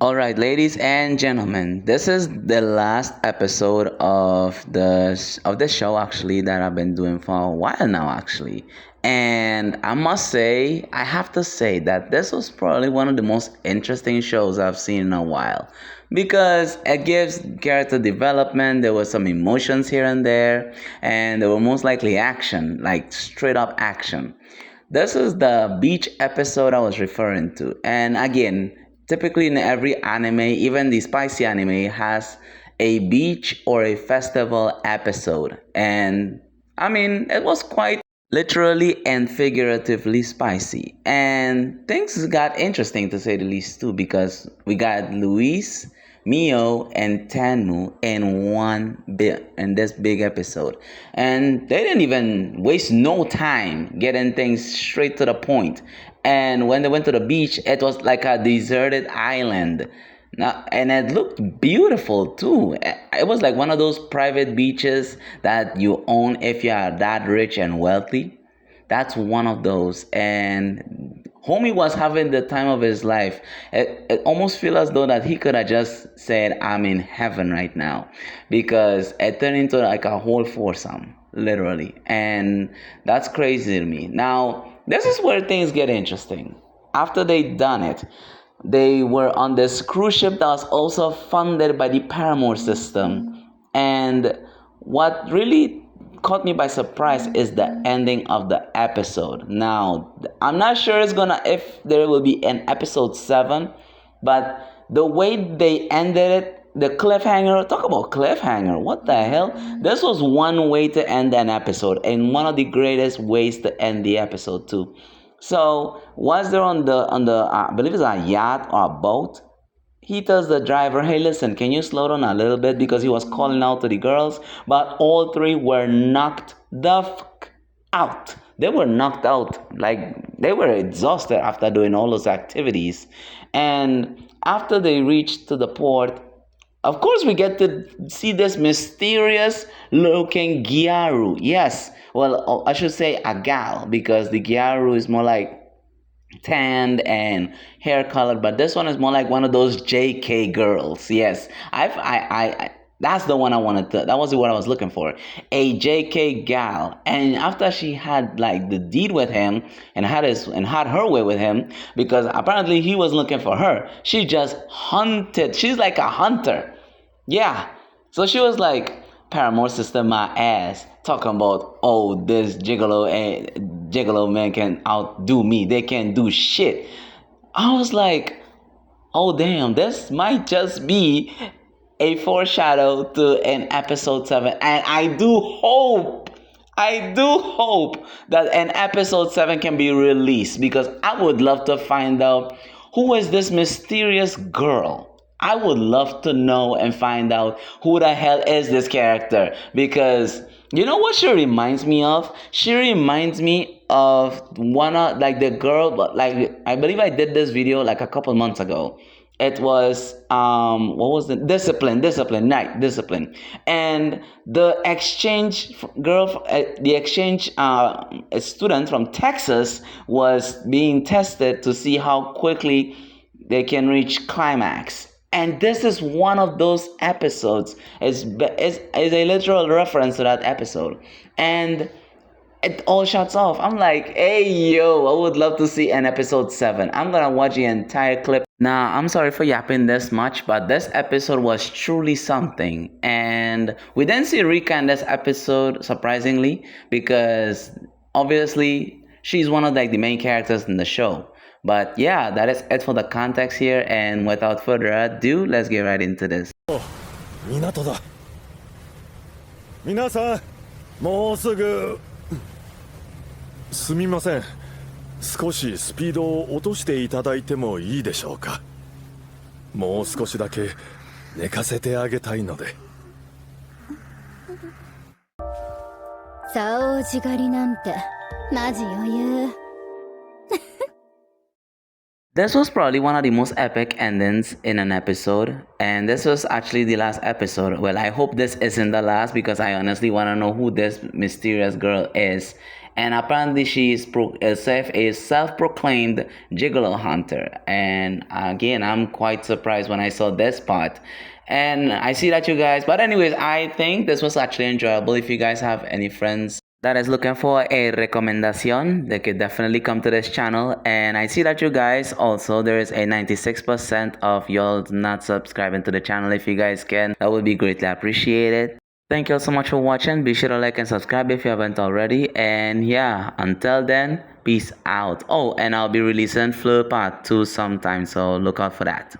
All right, ladies and gentlemen, this is the last episode of the show actually that I've been doing for a while now actually. And I have to say that this was probably one of the most interesting shows I've seen in a while because it gives character development, there was some emotions here and there, and there were most likely action, like straight up action. This is the beach episode I was referring to. And again, typically in every anime, even the spicy anime, has a beach or a festival episode. And I mean, it was quite literally and figuratively spicy. And things got interesting to say the least too, because we got Luis, Mio, and Tenmu in one bit in this big episode. And they didn't even waste no time getting things straight to the point. And when they went to the beach, it was like a deserted island. Now, and it looked beautiful too. It was like one of those private beaches that you own if you are that rich and wealthy. That's one of those. And homie was having the time of his life. It almost feels as though that he could have just said, I'm in heaven right now. Because it turned into like a whole foursome, literally. And that's crazy to me. Now, this is where things get interesting. After they done it, they were on this cruise ship that was also funded by the Paramore system. And what really caught me by surprise is the ending of the episode. Now, I'm not sure it's gonna if there will be an episode 7, but the way they ended it, the cliffhanger, talk about cliffhanger. What the hell? This was one way to end an episode and one of the greatest ways to end the episode too. So, was there on the I believe it's a yacht or a boat, he tells the driver, hey, listen, can you slow down a little bit? Because he was calling out to the girls, but all three were knocked the fuck out. They were knocked out. Like, they were exhausted after doing all those activities. And after they reached to the port, of course, we get to see this mysterious looking Gyaru. Yes, well, I should say a gal, because the Gyaru is more like tanned and hair colored, but this one is more like one of those JK girls. Yes, I that's the one I wanted to. That was what I was looking for. A JK gal, and after she had like the deed with him and had her way with him, because apparently he was looking for her. She just hunted. She's like a hunter. Yeah. So she was like, Paramore system my ass, talking about, oh, this gigolo man can outdo me. They can't do shit. I was like, oh damn, this might just be a foreshadow to an episode 7. And I do hope that an episode 7 can be released, because I would love to find out who is this mysterious girl. I would love to know and find out who the hell is this character, because you know what she reminds me of? She reminds me of one of like the girl, but like I believe I did this video like a couple months ago. It was what was the discipline, and the exchange student from Texas was being tested to see how quickly they can reach climax. And this is one of those episodes. Is a literal reference to that episode. And it all shuts off. I'm like, hey yo, I would love to see an episode 7. I'm gonna watch the entire clip. Now, I'm sorry for yapping this much, but this episode was truly something. And we didn't see Rika in this episode, surprisingly, because obviously she's one of like the main characters in the show. But yeah, that is it for the context here. And without further ado, let's get right into this. 港だ。皆さん、もうすぐ。すみません。少しスピードを落としていただいてもいいでしょうか。もう少しだけ寝かせてあげたいので。掃除狩りなんてマジ余裕。This was probably one of the most epic endings in an episode, and this was actually the last episode. Well, I hope this isn't the last, because I honestly want to know who this mysterious girl is. and apparently she is a self-proclaimed gigolo hunter. And again, I'm quite surprised when I saw this part. And I see that you guys, but anyways, I think this was actually enjoyable. If you guys have any friends that is looking for a recommendation, they could definitely come to this channel. And I see that you guys also, there is a 96% of y'all not subscribing to the channel. If you guys can, that would be greatly appreciated. Thank you all so much for watching. Be sure to like and subscribe if you haven't already. And yeah, until then, peace out. Oh, and I'll be releasing Fleur Part 2 sometime, so look out for that.